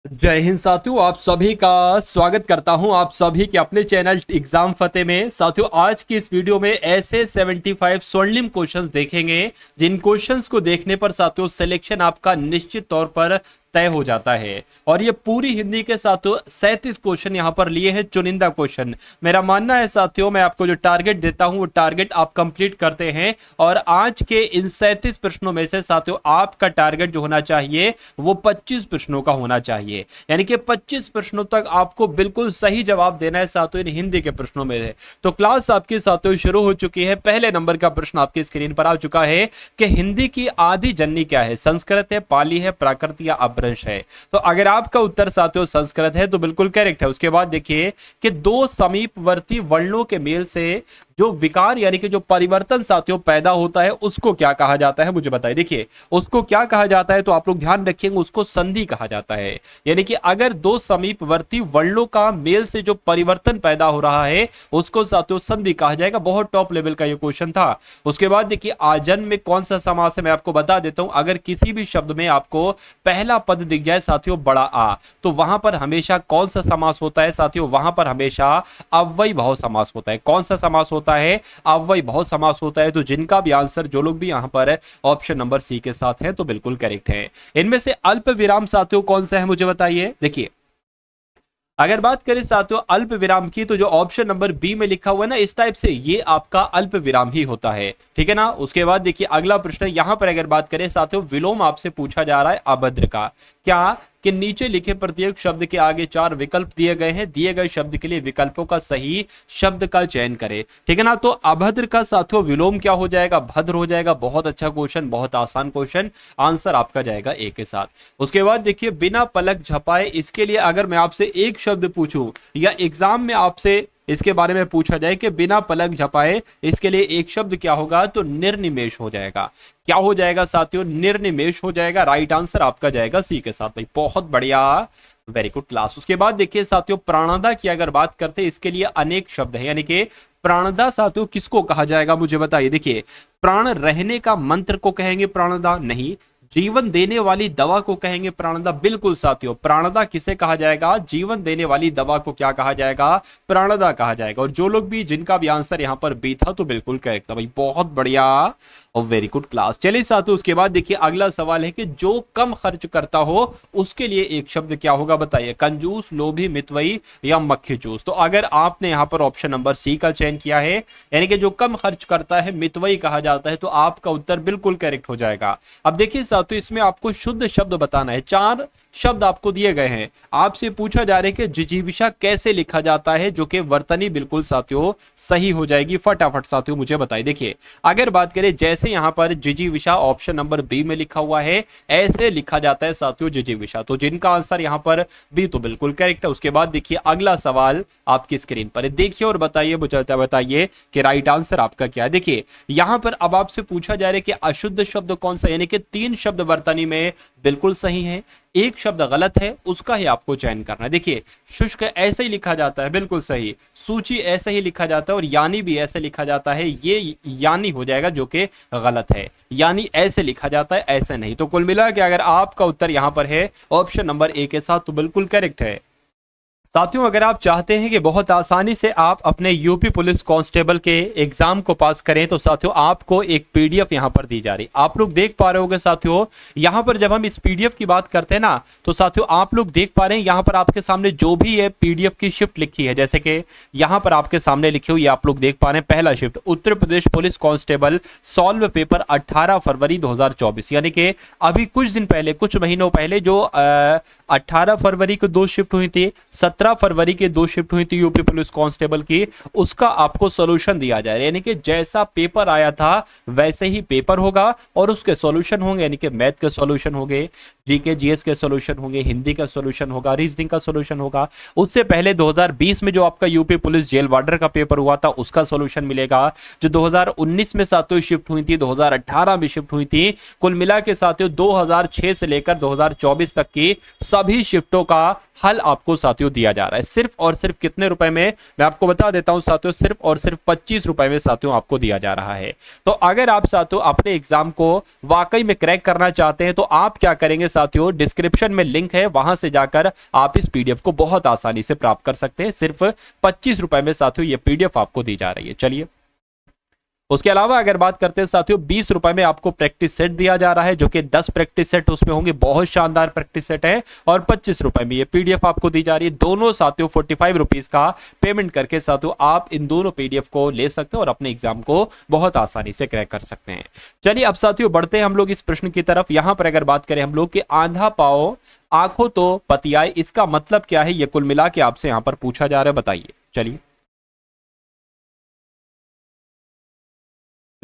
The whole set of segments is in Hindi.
जय हिंद साथियों, आप सभी का स्वागत करता हूं आप सभी के अपने चैनल एग्जाम फतेह में। साथियों, आज की इस वीडियो में ऐसे 75 स्वर्णिम क्वेश्चंस देखेंगे जिन क्वेश्चंस को देखने पर साथियों सिलेक्शन आपका निश्चित तौर पर तय हो जाता है। और ये पूरी हिंदी के साथियों 37 क्वेश्चन यहाँ पर लिए हैं, चुनिंदा क्वेश्चन। मेरा मानना है साथियों, मैं आपको जो टारगेट देता हूं वो टारगेट आप कंप्लीट करते हैं। और आज के इन 37 प्रश्नों में से साथियों आपका टारगेट जो होना चाहिए वो 25 प्रश्नों का होना चाहिए। यानी कि 25 प्रश्नों तक आपको बिल्कुल सही जवाब देना है साथियों इन हिंदी के प्रश्नों में से। तो क्लास आपकी साथियों शुरू हो चुकी है। पहले नंबर का प्रश्न आपकी स्क्रीन पर आ चुका है कि हिंदी की आदि जननी क्या है? संस्कृत है, पाली है, प्राकृत या अपभ्रंश है? तो अगर आपका उत्तर साथियों संस्कृत है तो बिल्कुल करेक्ट है। उसके बाद देखिए कि दो समीपवर्ती वर्णों के मेल से जो विकार यानी कि जो परिवर्तन साथियों पैदा होता है उसको क्या कहा जाता है, मुझे बताइए। देखिए उसको क्या कहा जाता है, तो आप लोग ध्यान रखेंगे, उसको संधि कहा जाता है। यानी कि अगर दो समीपवर्ती वर्णों का मेल से जो परिवर्तन पैदा हो रहा है उसको साथियों संधि कहा जाएगा। बहुत टॉप लेवल का ये क्वेश्चन था। उसके बाद देखिए आजन्म में कौन सा समास है, मैं आपको बता देता हूं। अगर किसी भी शब्द में आपको पहला पद दिख जाए साथियों बड़ा आ, तो वहां पर हमेशा कौन सा समास होता है साथियों? वहां पर हमेशा अव्ययी भाव समास होता है। कौन सा समास होता है? अव्ययी भाव समास होता है। तो जिनका भी आंसर, जो लोग भी यहां पर ऑप्शन नंबर सी के साथ है तो बिल्कुल करेक्ट है। इनमें से अल्प विराम साथियों कौन सा है, मुझे बताइए। देखिए अगर बात करें साथियों अल्प विराम की, तो जो ऑप्शन नंबर बी में लिखा हुआ है ना इस टाइप से, ये आपका अल्प विराम ही होता है, ठीक है ना। उसके बाद देखिए अगला प्रश्न यहां पर अगर बात करें साथियों, विलोम आपसे पूछा जा रहा है अभद्र का। क्या कि नीचे लिखे प्रत्येक शब्द के आगे 4 विकल्प दिए गए हैं, दिए गए शब्द के लिए विकल्पों का सही शब्द का चयन करें, ठीक है ना। तो अभद्र का साथियों विलोम क्या हो जाएगा? भद्र हो जाएगा। बहुत अच्छा क्वेश्चन, बहुत आसान क्वेश्चन, आंसर आपका जाएगा ए के साथ। उसके बाद देखिए बिना पलक झपाए, इसके लिए अगर मैं आपसे एक शब्द पूछूं या एग्जाम में आपसे इसके बारे में पूछा जाए कि बिना पलक झपाए, इसके लिए एक शब्द क्या होगा, तो निर्निमेष हो जाएगा। क्या हो जाएगा साथियों? निर्निमेष हो जाएगा। राइट आंसर आपका जाएगा सी के साथ। भाई बहुत बढ़िया, वेरी गुड क्लास। उसके बाद देखिए साथियों प्राणदा की अगर बात करते हैं, इसके लिए अनेक शब्द है। यानी कि प्राणदा साथियों किसको कहा जाएगा, मुझे बताइए। देखिए प्राण रहने का मंत्र को कहेंगे प्राणदा? नहीं। जीवन देने वाली दवा को कहेंगे प्राणदा? बिल्कुल साथियों, प्राणदा किसे कहा जाएगा? जीवन देने वाली दवा को क्या कहा जाएगा? प्राणदा कहा जाएगा। और जो लोग भी, जिनका भी आंसर यहां पर बी था तो बिल्कुल करेक्ट था। भाई बहुत बढ़िया और वेरी गुड क्लास। चलिए साथियों उसके बाद देखिए अगला सवाल है कि जो कम खर्च करता हो उसके लिए एक शब्द क्या होगा, बताइए। कंजूस, लोभी, मितव्ययी या मक्खीचूस? तो अगर आपने यहां पर ऑप्शन नंबर सी का चयन किया है, यानी कि जो कम खर्च करता है मितव्ययी कहा जाता है, तो आपका उत्तर बिल्कुल करेक्ट हो जाएगा। अब देखिए साथियों इसमें आपको शुद्ध शब्द बताना है। 4 शब्द आपको दिए गए हैं, आपसे पूछा जा रहा है कि जिजीविषा कैसे लिखा जाता है, जो कि वर्तनी बिल्कुल साथियों सही हो जाएगी। फटाफट साथियों मुझे बताइए। देखिए अगर बात करें जैसे यहां पर जिजीविषा ऑप्शन नंबर बी में लिखा हुआ है, ऐसे लिखा जाता है साथियों जिजीविषा। तो जिनका आंसर यहां पर बी तो बिल्कुल करेक्ट है। उसके बाद देखिए अगला सवाल आपकी स्क्रीन पर देखिए और बताइए, मुझे बताइए कि राइट आंसर आपका क्या है। देखिए यहां पर अब आपसे पूछा जा रहा है कि अशुद्ध शब्द कौन सा, यानी कि 3 शब्द वर्तनी में बिल्कुल सही है, एक शब्द गलत है, उसका ही आपको चयन करना है। देखिए शुष्क ऐसे ही लिखा जाता है, बिल्कुल सही। सूची ऐसे ही लिखा जाता है और यानी भी ऐसे लिखा जाता है, ये यानी हो जाएगा जो कि गलत है। यानी ऐसे लिखा जाता है, ऐसे नहीं। तो कुल मिला के अगर आपका उत्तर यहां पर है ऑप्शन नंबर ए के साथ तो बिल्कुल करेक्ट है। साथियों अगर आप चाहते हैं कि बहुत आसानी से आप अपने यूपी पुलिस कांस्टेबल के एग्जाम को पास करें, तो साथियों आपको एक पीडीएफ यहां पर दी जा रही, आप लोग देख पा रहे होंगे साथियों। यहां पर जब हम इस पीडीएफ की बात करते हैं ना, तो साथियों आप लोग देख पा रहे हैं यहां पर आपके सामने जो भी है पीडीएफ की शिफ्ट लिखी है, जैसे कि यहां पर आपके सामने लिखी हुई आप लोग देख पा रहे हैं। पहला shift Uttar Pradesh police constable solve paper 18 फरवरी 2024, यानी कि अभी कुछ दिन पहले, कुछ महीनों पहले जो 18 फरवरी को 2 शिफ्ट हुई थी, 17 फरवरी की 2 शिफ्ट हुई थी यूपी पुलिस कांस्टेबल की, उसका आपको सॉल्यूशन दिया जाए। यानी कि जैसा पेपर आया था वैसे ही पेपर होगा और उसके सॉल्यूशन होंगे, यानी कि मैथ के सॉल्यूशन होंगे, जीके जीएस के सॉल्यूशन होंगे, हिंदी का सॉल्यूशन होगा, रीजनिंग का सॉल्यूशन होगा। उससे पहले 2020 में जो आपका यूपी पुलिस जेल वार्डर का पेपर हुआ था उसका सॉल्यूशन मिलेगा। जो 2019 में साथियों शिफ्ट हुई थी, 2018 में शिफ्ट हुई थी, कुल मिला के साथियों 2006 से लेकर 2024 तक की सभी शिफ्टों का हल आपको साथियों दिया दिया जा रहा है। सिर्फ और सिर्फ कितने रुपए में, मैं आपको बता देता हूं साथियों, सिर्फ और सिर्फ 25 रुपए में साथियों आपको दिया जा रहा है। तो अगर आप साथियों अपने एग्जाम को वाकई में क्रैक करना चाहते हैं तो आप क्या करेंगे साथियों, डिस्क्रिप्शन में लिंक है, वहां से जाकर आप इस पीडीएफ को बहुत आसानी से प्राप्त कर सकते हैं। सिर्फ 25 रुपए में साथियों ये पीडीएफ आपको दी जा रही है। चलिए, उसके अलावा अगर बात करते हैं साथियों, 20 रुपए में आपको प्रैक्टिस सेट दिया जा रहा है, जो कि 10 प्रैक्टिस सेट उसमें होंगे, बहुत शानदार प्रैक्टिस सेट है। और 25 रुपए में ये पीडीएफ आपको दी जा रही है। दोनों साथियों 45 रुपीज का पेमेंट करके साथियों आप इन दोनों पीडीएफ को ले सकते हैं और अपने एग्जाम को बहुत आसानी से क्रैक कर सकते हैं। चलिए अब साथियों बढ़ते हैं हम लोग इस प्रश्न की तरफ। यहां पर अगर बात करें हम लोग कि आंधा पाओ आंखों तो पतियाए, इसका मतलब क्या है, ये कुल मिला के आपसे यहां पर पूछा जा रहा है, बताइए। चलिए,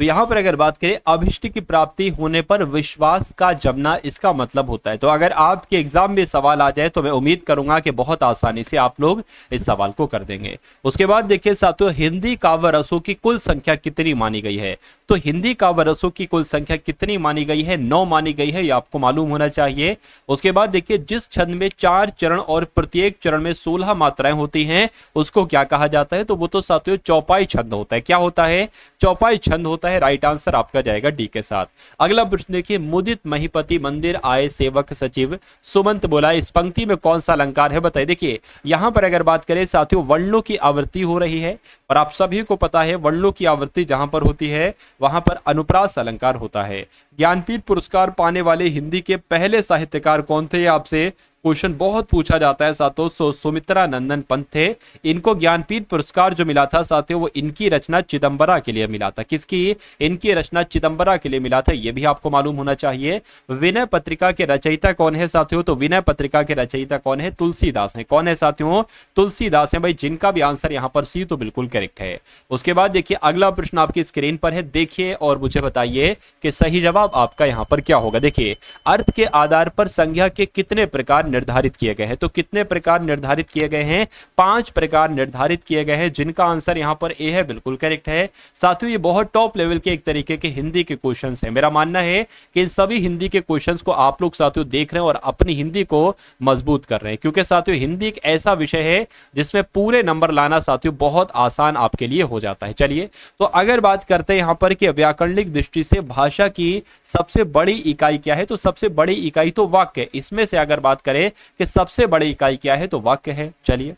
तो यहां पर अगर बात करें अभिष्ट की प्राप्ति होने पर विश्वास का जमना, इसका मतलब होता है। तो अगर आपके एग्जाम में सवाल आ जाए तो मैं उम्मीद करूंगा कि बहुत आसानी से आप लोग इस सवाल को कर देंगे। उसके बाद देखिए साथियों, हिंदी काव्य रसों की कुल संख्या कितनी मानी गई है। तो हिंदी काव्य रसों की कुल संख्या कितनी मानी गई है, 9 मानी गई है, ये आपको मालूम होना चाहिए। उसके बाद देखिए, जिस छंद में 4 चरण और प्रत्येक चरण में 16 मात्राएं होती हैं उसको क्या कहा जाता है। तो वो तो साथियों चौपाई छंद होता है। क्या होता है, चौपाई छंद होता है। राइट आंसर आपका जाएगा डी के साथ। अगला प्रश्न देखिए, मुदित महीपति मंदिर आए सेवक सचिव सुमंत बोला, इस पंक्ति में कौन सा अलंकार है, बताइए। देखिए यहां पर अगर बात करें साथियों, वर्णों की आवृत्ति हो रही है और आप सभी को पता है वर्णों की आवृत्ति जहां पर होती है वहां पर अनुप्रास अलंकार होता है। ज्ञानपीठ पुरस्कार पाने वाले हिंदी के पहले साहित्यकार कौन थे, आपसे क्वेश्चन बहुत पूछा जाता है साथियों। सुमित्रा नंदन पंत थे। इनको ज्ञानपीठ पुरस्कार जो मिला था साथियों वो इनकी रचना चिदंबरा के लिए मिला था। किसकी, इनकी रचना चिदंबरा के लिए मिला था, ये भी आपको मालूम होना चाहिए। विनय पत्रिका के रचयिता कौन है साथियों, तो विनय पत्रिका के रचयिता कौन है, तुलसीदास है। कौन है साथियों, तुलसीदास है भाई, जिनका भी आंसर यहाँ पर सी तो बिल्कुल करेक्ट है। उसके बाद देखिए अगला प्रश्न आपकी स्क्रीन पर है, देखिए और मुझे बताइए कि सही जवाब आपका यहाँ पर क्या होगा। देखिए, अर्थ के आधार पर संज्ञा के कितने प्रकार निर्धारित किए गए हैं। तो कितने प्रकार निर्धारित किए गए हैं, 5 प्रकार निर्धारित किए गए हैं, जिनका आंसर यहां पर ए है, बिल्कुल करेक्ट है। साथियों ये बहुत टॉप लेवल के एक तरीके के हिंदी के क्वेश्चंस हैं। मेरा मानना है कि इन सभी हिंदी के क्वेश्चंस को आप लोग साथियों देख रहे हैं और अपनी हिंदी को मजबूत कर रहे हैं, क्योंकि साथियों हिंदी एक ऐसा विषय है जिसमें पूरे नंबर लाना साथियों बहुत आसान आपके लिए हो जाता है। चलिए, तो अगर बात करते हैं यहां पर कि व्याकरणिक दृष्टि से भाषा की सबसे बड़ी इकाई क्या है, तो सबसे बड़ी इकाई तो वाक्य है। इसमें से अगर बात करें कि सबसे बड़ी इकाई क्या है, तो वाक्य है। चलिए,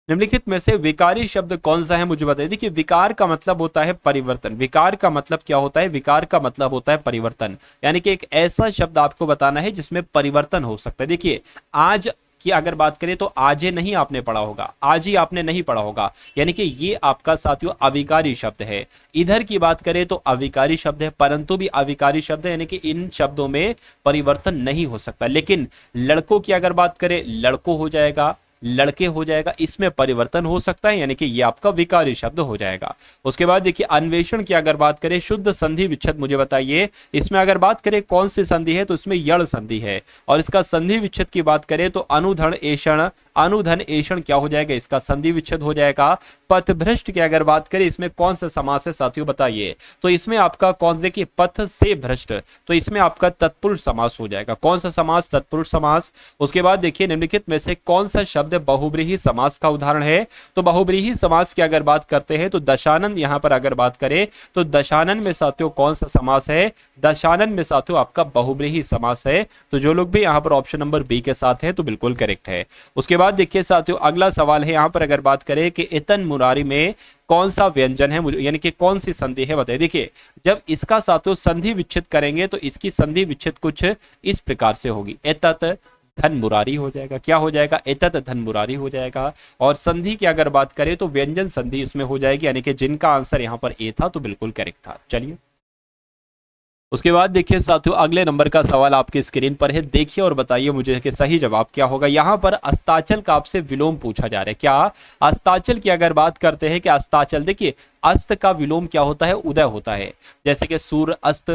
निम्नलिखित में से विकारी शब्द कौन सा है, मुझे बताइए। देखिए विकार का मतलब होता है परिवर्तन। विकार का मतलब क्या होता है, विकार का मतलब होता है परिवर्तन, यानी कि एक ऐसा शब्द आपको बताना है जिसमें परिवर्तन हो सकता है। देखिए आज की अगर बात करें तो आज ही नहीं आपने पढ़ा होगा, आज ही आपने नहीं पढ़ा होगा, यानी कि ये आपका साथियों अविकारी शब्द है। इधर की बात करें तो अविकारी शब्द है, परंतु भी अविकारी शब्द है, यानी कि इन शब्दों में परिवर्तन नहीं हो सकता। लेकिन लड़कों की अगर बात करें, लड़कों हो जाएगा, लड़के हो जाएगा, इसमें परिवर्तन हो सकता है, यानी कि ये आपका विकारी शब्द हो जाएगा। उसके बाद देखिए अन्वेषण की अगर बात करें, शुद्ध संधि विच्छेद मुझे बताइए। इसमें अगर बात करें कौन सी संधि है, तो इसमें यण संधि है। और इसका संधि विच्छेद की बात करें तो अनुधन एषण, अनुधन एषण क्या हो जाएगा, इसका संधि विच्छेद हो जाएगा। पथभ्रष्ट की अगर बात करें, इसमें कौन सा समास है साथियों बताइए। तो इसमें आपका कौन, देखिए पथ से भ्रष्ट, तो इसमें आपका तत्पुरुष समास हो जाएगा। कौन सा समास, तत्पुरुष समास। उसके बाद देखिए निम्नलिखित में से कौन सा शब्द बहुब्रीहि समास का उदाहरण है। तो बहुब्रीहि समास की अगर बात करते हैं तो दशानन, यहां पर अगर बात करें तो दशानन में साथियों कौन सा समास है, दशानन में साथियों आपका बहुब्रीहि समास है। तो जो लोग भी यहां पर ऑप्शन नंबर बी के साथ है तो बिल्कुल करेक्ट है। उसके बाद देखिए साथियों अगला सवाल है, यहां पर अगर बात करें कि इतन मुरारी में कौन सा व्यंजन है, यानी कि कौन सी संधि है बताइए। देखिए जब इसका साथियों संधि विच्छेद करेंगे तो इसकी संधि विच्छेद कुछ इस प्रकार से होगी, एतत धन मुरारी हो जाएगा। क्या हो जाएगा, एतत धन मुरारी हो जाएगा। और संधि की अगर बात करें तो व्यंजन संधि इसमें हो जाएगी, यानी कि जिनका आंसर यहां पर ए था तो बिल्कुल करेक्ट था। चलिए उसके बाद देखिए साथियों अगले नंबर का सवाल आपकी स्क्रीन पर है, देखिए और बताइए मुझे कि सही जवाब क्या होगा। यहां पर अस्ताचल का आपसे विलोम पूछा जा रहा है। क्या अस्ताचल की अगर बात करते हैं कि अस्ताचल, देखिए अस्त का विलोम क्या होता है, उदय होता है। जैसे कि सूर्य अस्त,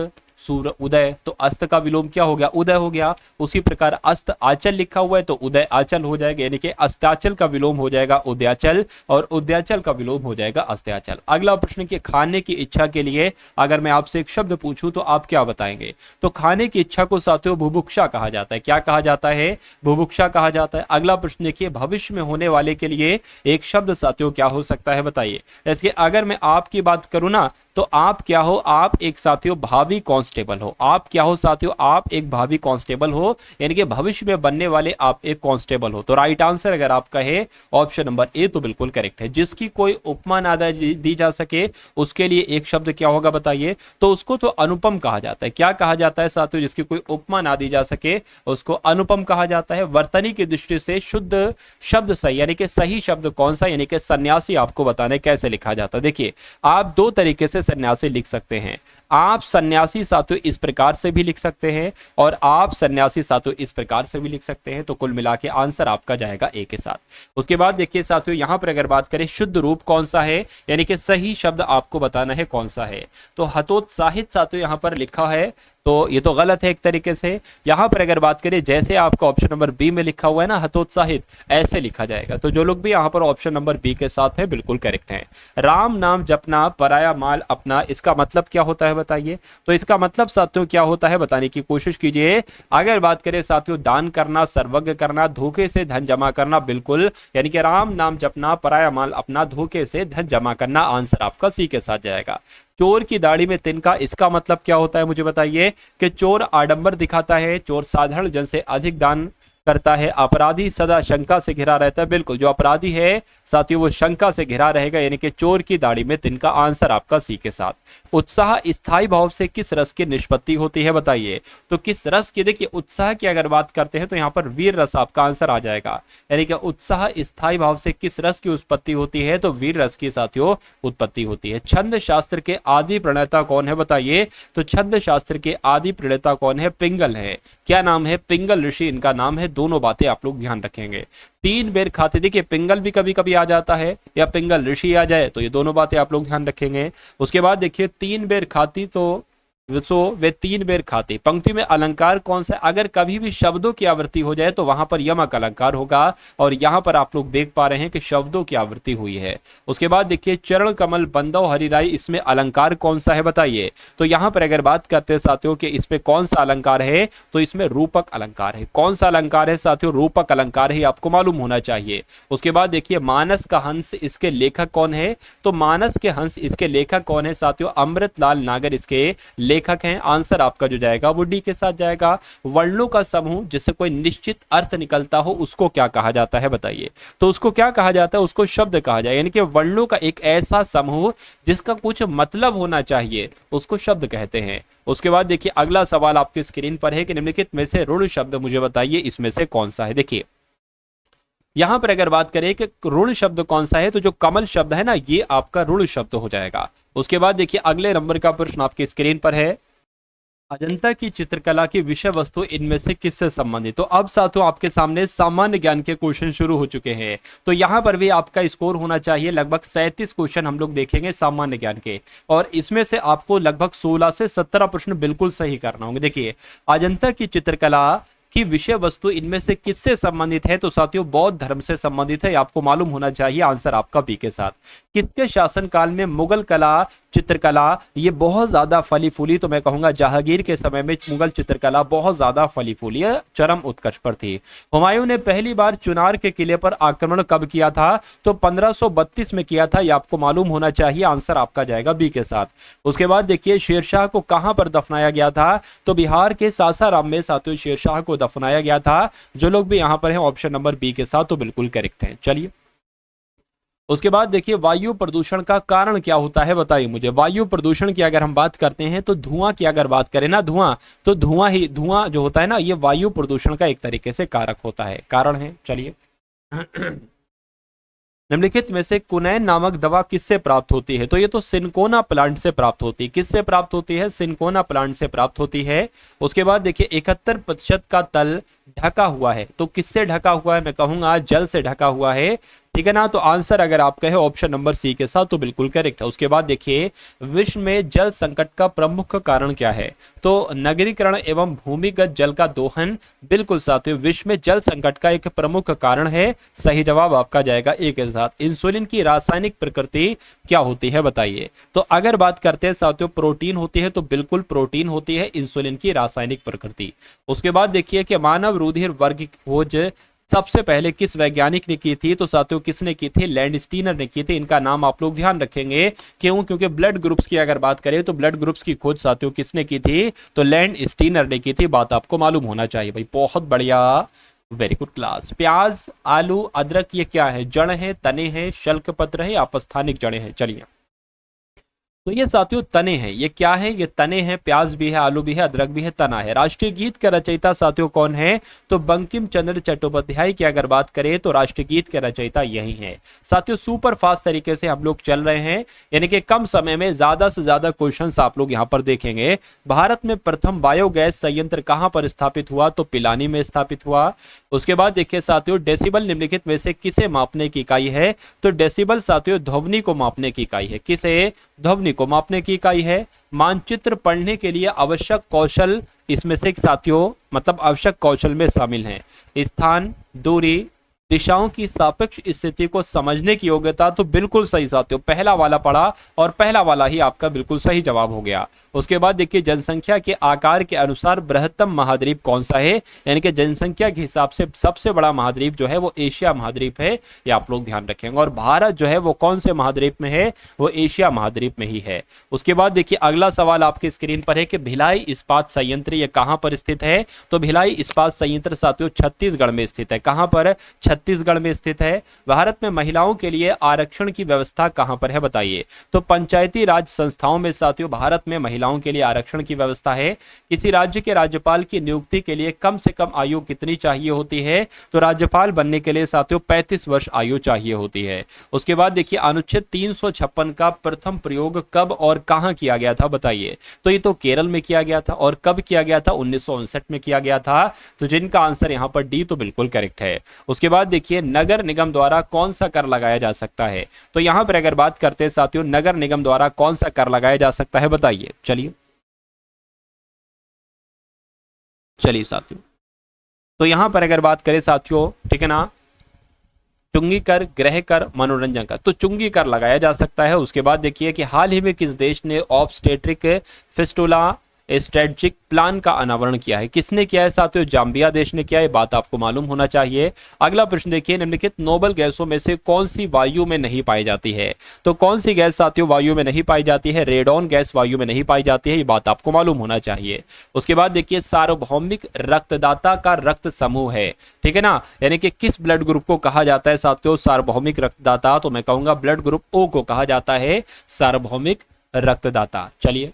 सूर्य उदय, तो अस्त का विलोम क्या हो गया, उदय हो गया। उसी प्रकार अस्त आचल लिखा हुआ है तो उदय आचल हो जाएगा, यानी कि अस्ताचल का विलोम हो जाएगा उदयाचल और उदयाचल का विलोम हो जाएगा अस्ताचल। अगला प्रश्न कि खाने की इच्छा के लिए अगर मैं आपसे एक शब्द पूछूं तो आप क्या बताएंगे। तो खाने की इच्छा को साथियों बुभुक्षा कहा जाता है। क्या कहा जाता है, बुभुक्षा कहा जाता है। अगला प्रश्न देखिए, भविष्य में होने वाले के लिए एक शब्द साथियों क्या हो सकता है बताइए। जैसे अगर मैं आपकी बात करूं ना तो आप क्या हो, आप एक साथियों भावी कांस्टेबल हो। आप क्या हो साथियों, आप एक भावी कांस्टेबल हो, यानी कि भविष्य में बनने वाले आप एक कांस्टेबल हो। तो राइट आंसर अगर आपका है ऑप्शन नंबर ए तो बिल्कुल करेक्ट है। जिसकी कोई उपमा ना दी जा सके उसके लिए एक शब्द क्या होगा बताइए। तो उसको तो अनुपम कहा जाता है। क्या कहा जाता है साथियों, जिसकी कोई उपमा ना दी जा सके उसको अनुपम कहा जाता है। वर्तनी की दृष्टि से शुद्ध शब्द सही, यानी कि सही शब्द कौन सा, यानी कि सन्यासी आपको बताने कैसे लिखा जाता है। देखिए आप दो तरीके से सन्यासी लिख सकते हैं। आप सन्यासी साथियों इस प्रकार से भी लिख सकते हैं और आप सन्यासी साथियों इस प्रकार से भी लिख सकते हैं। तो कुल मिला के आंसर आपका जाएगा ए के साथ। उसके बाद देखिए साथियों यहां पर अगर बात करें शुद्ध रूप कौन सा है, यानी कि सही शब्द आपको बताना है कौन सा है। तो हतोत्साहित साथियों यहां पर लिखा है तो ये तो गलत है एक तरीके से। यहां पर अगर बात करें जैसे आपका ऑप्शन नंबर बी में लिखा हुआ है ना हतोत्साहित, ऐसे लिखा जाएगा। तो जो लोग भी यहां पर ऑप्शन नंबर बी के साथ है बिल्कुल करेक्ट है। राम नाम जपना पराया माल अपना, इसका मतलब क्या होता है बताइए। तो इसका मतलब साथियों क्या होता है बताने की कोशिश कीजिए। अगर बात करें साथियों दान करना, सर्वज्ञ करना, धोखे से धन जमा करना, बिल्कुल, यानी कि राम नाम जपना पराया माल अपना, धोखे से धन जमा करना, आंसर आपका सी के साथ जाएगा। चोर की दाढ़ी में तिनका, इसका मतलब क्या होता है मुझे बताइए। कि चोर आडंबर दिखाता है, चोर साधारण जन से अधिक दान करता है, अपराधी सदा शंका से घिरा रहता है। बिल्कुल, जो अपराधी है साथियों वो शंका से घिरा रहेगा, यानी कि चोर की दाढ़ी में तिनका, आंसर आपका सी के साथ। उत्साह स्थायी भाव से किस रस की निष्पत्ति होती है बताइए। तो किस रस की, देखिए उत्साह की अगर बात करते हैं तो यहाँ पर वीर रस आपका आंसर आ जाएगा। यानी कि उत्साह स्थायी भाव से किस रस की उत्पत्ति होती है, तो वीर रस की साथियों उत्पत्ति होती है। छंद शास्त्र के आदि प्रणेता कौन है बताइए। तो छंद शास्त्र के आदि प्रणेता कौन है, पिंगल है। क्या नाम है, पिंगल ऋषि इनका नाम है। दोनों बातें आप लोग ध्यान रखेंगे। तीन बेर खाते, देखिए पिंगल भी कभी कभी आ जाता है या पिंगल ऋषि आ जाए, तो ये दोनों बातें आप लोग ध्यान रखेंगे। उसके बाद देखिए तीन बेर खाती, तो वे तीन बेर खाती, पंक्ति में अलंकार कौन सा। अगर कभी भी शब्दों की आवृत्ति हो जाए तो वहां पर यमक अलंकार होगा, और यहां पर आप लोग देख पा रहे हैं कि शब्दों की आवृत्ति हुई है। उसके बाद देखिए चरण कमल बंदव हरिराई, इसमें अलंकार कौन सा है बताइए। तो यहां पर अगर बात करते हैं साथियों कि इस पे कौन सा अलंकार है, तो इसमें रूपक अलंकार है। कौन सा अलंकार है साथियों, रूपक अलंकार है, आपको मालूम होना चाहिए। उसके बाद देखिए मानस का हंस, इसके लेखक कौन है। तो मानस के हंस इसके लेखक कौन है साथियों, अमृतलाल नागर इसके लेखक हैं। आंसर आपका जो जाएगा वो डी के साथ जाएगा। वर्णों का समूह जिससे कोई निश्चित अर्थ निकलता हो उसको क्या कहा जाता है बताइए। तो उसको क्या कहा जाता है, उसको शब्द कहा जाए, यानी कि वर्णों का एक ऐसा समूह जिसका कुछ मतलब होना चाहिए उसको शब्द कहते हैं। उसके बाद देखिए अगला सवाल आपकी स्क्रीन पर है कि निम्नलिखित में से ऋण शब्द मुझे बताइए इसमें से कौन सा है। देखिए यहां पर अगर बात करें कि ऋण शब्द कौन सा है, तो जो कमल शब्द है ना ये आपका ऋण शब्द हो जाएगा। उसके बाद देखिए अगले नंबर का प्रश्न आपकी स्क्रीन पर है, अजंता की चित्रकला की विषय वस्तु इनमें से किससे संबंधित। तो अब साथियों आपके सामने सामान्य ज्ञान के क्वेश्चन शुरू हो चुके हैं। तो यहां पर भी आपका स्कोर होना चाहिए लगभग 37 क्वेश्चन हम लोग देखेंगे सामान्य ज्ञान के, और इसमें से आपको लगभग 16 से 17 प्रश्न बिल्कुल सही करना होंगे। देखिए अजंता की चित्रकला कि विषय वस्तु इनमें से किससे संबंधित है, तो साथियों बौद्ध धर्म से संबंधित है, आपको मालूम होना चाहिए। आंसर आपका बी के साथ। किसके शासन काल में मुगल कला चित्रकला ये बहुत ज्यादा फली फूली, तो मैं कहूंगा जहांगीर के समय में मुगल चित्रकला बहुत ज्यादा फली फूली, चरम उत्कर्ष पर थी। हुमायूं ने पहली बार चुनार के किले पर आक्रमण कब किया था, तो 1532 में किया था, ये आपको मालूम होना चाहिए। आंसर आपका जाएगा बी के साथ। उसके बाद देखिए शेरशाह को कहां पर दफनाया गया था, तो बिहार के सासाराम में साथियों शेरशाह को दफनाया गया था। जो लोग भी यहां पर हैं ऑप्शन नंबर बी के साथ तो बिल्कुल करेक्ट है। चलिए उसके बाद देखिए वायु प्रदूषण का कारण क्या होता है बताइए मुझे। वायु प्रदूषण की अगर हम बात करते हैं तो धुआं की अगर बात करें ना, धुआं जो होता है ना ये वायु प्रदूषण का एक तरीके से कारक होता है, कारण है। चलिए निम्नलिखित में से कुनैन नामक दवा किससे प्राप्त होती है, तो ये तो सिनकोना प्लांट से प्राप्त होती है। किससे प्राप्त होती है, सिनकोना प्लांट से प्राप्त होती है। उसके बाद देखिए 71% का तल ढका हुआ है, तो किससे ढका हुआ है? मैं कहूंगा जल से ढका हुआ है, ठीक है ना। तो आंसर अगर आप कहे ऑप्शन नंबर सी के साथ तो बिल्कुल करेक्ट है। उसके बाद देखिए विश्व में जल संकट का प्रमुख कारण क्या है? तो नगरीकरण एवं भूमिगत जल का दोहन, बिल्कुल साथियों विश्व में जल संकट का एक प्रमुख कारण है। सही जवाब आपका जाएगा ए के साथ। इंसुलिन की रासायनिक प्रकृति क्या होती है बताइए? तो अगर बात करते हैं साथियों प्रोटीन होती है, तो बिल्कुल प्रोटीन होती है इंसुलिन की रासायनिक प्रकृति। उसके बाद देखिए कि मानव रुधिर वर्ग की खोज सबसे पहले किस वैज्ञानिक ने की थी? तो साथियों किसने की थी? लैंडस्टीनर ने की थी। इनका नाम आप लोग ध्यान रखेंगे, क्यों? क्योंकि ब्लड ग्रुप्स की अगर बात करें तो ब्लड ग्रुप्स की खोज साथियों किसने की थी? तो लैंडस्टीनर ने की थी। बात आपको मालूम होना चाहिए भाई, बहुत बढ़िया, वेरी गुड क्लास। प्याज, आलू, अदरक ये क्या है? जड़ है, तने हैं, शल्क पत्र है, अपस्थानिक जड़ें हैं? चलिए, तो ये साथियों तने हैं। ये क्या है? ये तने हैं। प्याज भी है, आलू भी है, अदरक भी है, तना है। राष्ट्रीय गीत का रचयिता साथियों कौन है? तो बंकिम चंद्र चट्टोपाध्याय की अगर बात करें तो राष्ट्रीय गीत के रचयिता यही है। साथियों सुपर फास्ट तरीके से हम लोग चल रहे हैं, यानी कि कम समय में ज्यादा से ज्यादा क्वेश्चंस आप लोग यहाँ पर देखेंगे। भारत में प्रथम बायोगैस संयंत्र कहां पर स्थापित हुआ? तो पिलानी में स्थापित हुआ। उसके बाद देखिए साथियों डेसिबल निम्नलिखित में से किसे मापने की इकाई है? तो डेसिबल साथियों ध्वनि को मापने की इकाई है। किसे? ध्वनि को मापने की इकाई है। मानचित्र पढ़ने के लिए आवश्यक कौशल इसमें से साथियों मतलब आवश्यक कौशल में शामिल हैं। स्थान, दूरी, दिशाओं की सापेक्ष स्थिति को समझने की योग्यता। तो बिल्कुल सही साथियों, पहला वाला पढ़ा और पहला वाला ही आपका बिल्कुल सही जवाब हो गया। उसके बाद देखिए जनसंख्या के आकार के अनुसार बृहत्तम महाद्वीप कौन सा है? यानी कि जनसंख्या के हिसाब से सबसे बड़ा महाद्वीप जो है वो एशिया महाद्वीप है, ये आप लोग ध्यान रखेंगे। और भारत जो है वो कौन से महाद्वीप में है? वो एशिया महाद्वीप में ही है। उसके बाद देखिए अगला सवाल आपकी स्क्रीन पर है कि भिलाई इस्पात संयंत्र ये कहां पर स्थित है? तो भिलाई इस्पात संयंत्र साथियों छत्तीसगढ़ में स्थित है। कहां पर? छत्तीसगढ़ में स्थित है। भारत में महिलाओं के लिए आरक्षण की व्यवस्था कहां पर है बताइए? तो पंचायती राज संस्थाओं में साथियों भारत में महिलाओं के लिए आरक्षण की व्यवस्था है। किसी राज्य के राज्यपाल की नियुक्ति के लिए कम से कम आयु कितनी चाहिए होती है? तो राज्यपाल बनने के लिए साथियों 35 वर्ष आयु चाहिए होती है। उसके बाद देखिए अनुच्छेद 356 का प्रथम प्रयोग कब और कहां किया गया था बताइए? तो ये तो केरल में किया गया था। और कब किया गया था? 1959 में किया गया था। तो जिनका आंसर यहां पर डी तो बिल्कुल करेक्ट है। उसके बाद देखिए नगर निगम द्वारा कौन सा कर लगाया जा सकता है? तो यहां पर अगर बात करते हैं साथियों नगर निगम द्वारा कौन सा कर लगाया जा सकता है बताइए? चलिए साथियों, तो यहां पर अगर बात करें साथियों, ठीक है ना, चुंगी कर, गृह कर, मनोरंजन कर, तो चुंगी कर लगाया जा सकता है। उसके बाद देखिए कि हाल ही में किस देश ने ऑब्स्टेट्रिक फिस्टुला स्ट्रेटेजिक प्लान का अनावरण किया है? किसने किया है साथियों? जाम्बिया देश ने किया है। बात आपको मालूम होना चाहिए। अगला प्रश्न देखिए निम्नलिखित नोबल गैसों में से कौन सी वायु में नहीं पाई जाती है? तो कौन सी गैस साथियों वायु में नहीं पाई जाती है? रेडॉन गैस वायु में नहीं पाई जाती है, ये बात आपको मालूम होना चाहिए। उसके बाद देखिए सार्वभौमिक रक्तदाता का रक्त समूह है, ठीक है ना, यानी कि किस ब्लड ग्रुप को कहा जाता है साथियों सार्वभौमिक रक्तदाता? तो मैं कहूंगा ब्लड ग्रुप ओ को कहा जाता है सार्वभौमिक रक्तदाता। चलिए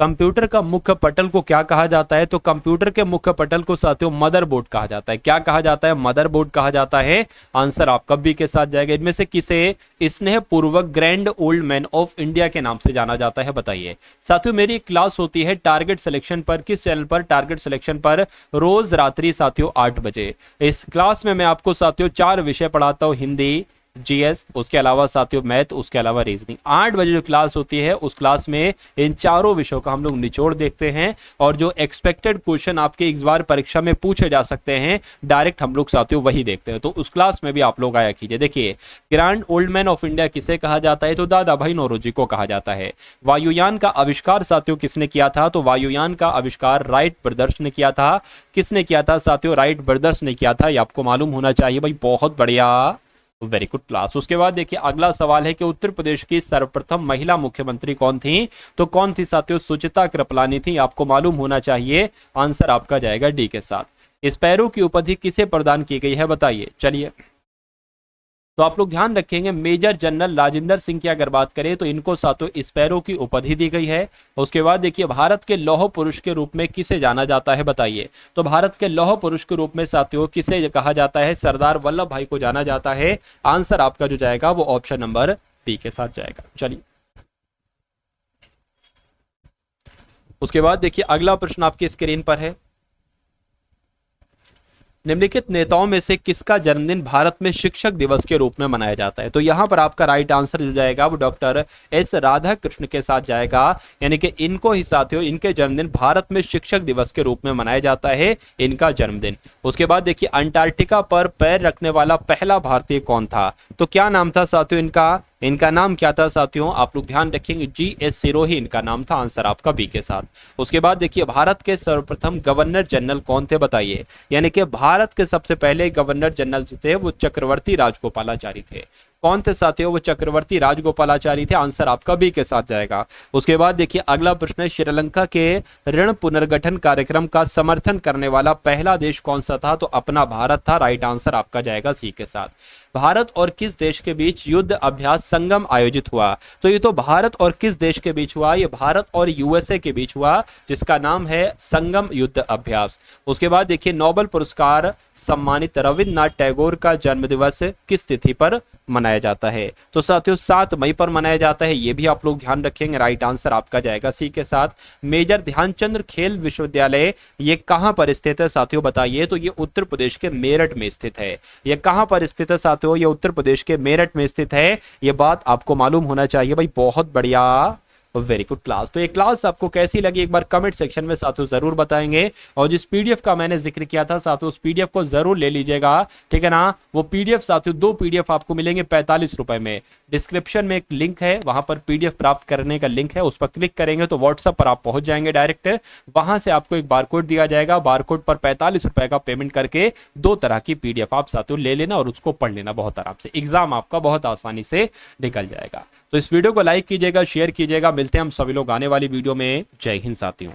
कंप्यूटर का मुख्य पटल को क्या कहा जाता है? तो कंप्यूटर के मुख्य पटल को साथियों मदरबोर्ड कहा जाता है। क्या कहा जाता है? मदरबोर्ड कहा जाता है। आंसर आपका बी के साथ जाएगा। इनमें से किसे स्नेह पूर्वक grand old man of India के नाम से जाना जाता है बताइए? साथियों मेरी क्लास होती है टारगेट सिलेक्शन पर। किस चैनल पर? टारगेट सिलेक्शन पर, रोज रात्रि साथियों 8 बजे। इस क्लास में मैं आपको साथियों 4 विषय पढ़ाता हूँ, हिंदी, जीएस, उसके अलावा साथियों मैथ, उसके अलावा रीजनिंग। 8 बजे जो क्लास होती है उस क्लास में इन चारों विषयों का हम लोग निचोड़ देखते हैं और जो एक्सपेक्टेड क्वेश्चन आपके इस बार परीक्षा में पूछे जा सकते हैं डायरेक्ट हम लोग साथियों वही देखते हैं। तो उस क्लास में भी आप लोग आया कीजिए। देखिए grand old man of India किसे कहा जाता है? तो दादा भाई नौरोजी को कहा जाता है। वायुयान का आविष्कार साथियों किसने किया था? तो वायुयान का आविष्कार राइट ब्रदर्स ने किया था। किसने किया था साथियों? राइट ब्रदर्स ने किया था, ये आपको मालूम होना चाहिए भाई, बहुत बढ़िया, वेरी गुड क्लास। उसके बाद देखिए अगला सवाल है कि उत्तर प्रदेश की सर्वप्रथम महिला मुख्यमंत्री कौन थी? तो कौन थी साथियों? सुचिता कृपलानी थी, आपको मालूम होना चाहिए। आंसर आपका जाएगा डी के साथ। स्पैरो की उपाधि किसे प्रदान की गई है बताइए? चलिए तो आप लोग ध्यान रखेंगे मेजर जनरल राजेंद्र सिंह की अगर बात करें तो इनको साथियों स्पैरो की उपाधि दी गई है। उसके बाद देखिए भारत के लौह पुरुष के रूप में किसे जाना जाता है बताइए? तो भारत के लौह पुरुष के रूप में साथियों किसे कहा जाता है? सरदार वल्लभ भाई को जाना जाता है। आंसर आपका जो जाएगा वो ऑप्शन नंबर बी के साथ जाएगा। चलिए उसके बाद देखिए अगला प्रश्न आपकी स्क्रीन पर है। निम्नलिखित नेताओं में से किसका जन्मदिन भारत में शिक्षक दिवस के रूप में मनाया जाता है? तो यहाँ पर आपका राइट आंसर जो जाएगा वो डॉक्टर एस राधा कृष्ण के साथ जाएगा, यानी कि इनको ही साथियों इनके जन्मदिन भारत में शिक्षक दिवस के रूप में मनाया जाता है इनका जन्मदिन। उसके बाद देखिए अंटार्कटिका पर पैर रखने वाला पहला भारतीय कौन था? तो क्या नाम था साथियों इनका नाम क्या था साथियों? आप लोग ध्यान रखेंगे, जी.एस. सिरोही इनका नाम था। आंसर आपका बी के साथ। उसके बाद देखिए भारत के सर्वप्रथम गवर्नर जनरल कौन थे बताइए? यानी कि भारत के सबसे पहले गवर्नर जनरल जो थे वो चक्रवर्ती राजगोपालाचारी थे। कौन थे साथियों? वो चक्रवर्ती राजगोपालाचारी थे। आंसर आपका बी के साथ जाएगा। उसके बाद देखिए अगला प्रश्न है, श्रीलंका के ऋण पुनर्गठन कार्यक्रम का समर्थन करने वाला पहला देश कौन सा था? तो अपना भारत था। राइट आंसर आपका जाएगा सी के साथ। भारत और किस देश के बीच युद्ध अभ्यास संगम आयोजित हुआ? तो ये तो भारत और किस देश के बीच हुआ? ये भारत और यूएसए के बीच हुआ, जिसका नाम है संगम युद्ध अभ्यास। उसके बाद देखिए नोबेल पुरस्कार सम्मानित रविन्द्रनाथ टैगोर का जन्मदिवस किस तिथि पर मनाया जाता है? तो साथियों 7 मई पर मनाया जाता है। ये भी आप लोग ध्यान रखेंगे। राइट आंसर आपका जाएगा सी के साथ। मेजर ध्यानचंद खेल विश्वविद्यालय ये कहां पर स्थित है साथियों बताइए? तो ये उत्तर प्रदेश के मेरठ में स्थित है। ये कहां पर स्थित है साथियों? ये उत्तर प्रदेश के मेरठ में स्थित है। ये बात आपको मालूम होना चाहिए भाई। बहुत बढ़िया, वेरी गुड क्लास। तो ये क्लास आपको कैसी लगी एक बार कमेंट सेक्शन में साथियों जरूर बताएंगे। और जिस पीडीएफ का मैंने जिक्र किया था साथियों, उस पीडीएफ को जरूर ले लीजिएगा, ठीक है ना। वो पीडीएफ साथियों 2 पीडीएफ आपको मिलेंगे 45 रुपए में। डिस्क्रिप्शन में एक लिंक है, वहां पर पीडीएफ प्राप्त करने का लिंक है, उस पर क्लिक करेंगे तो व्हाट्सएप पर आप पहुंच जाएंगे डायरेक्ट। वहां से आपको एक बारकोड दिया जाएगा, बारकोड पर 45 रुपए का पेमेंट करके 2 तरह की पीडीएफ आप साथियों ले लेना और उसको पढ़ लेना बहुत आराम से। एग्जाम आपका बहुत आसानी से निकल जाएगा। तो इस वीडियो को लाइक कीजिएगा, शेयर कीजिएगा। मिलते हैं हम सभी लोग आने वाली वीडियो में। जय हिंद साथियों।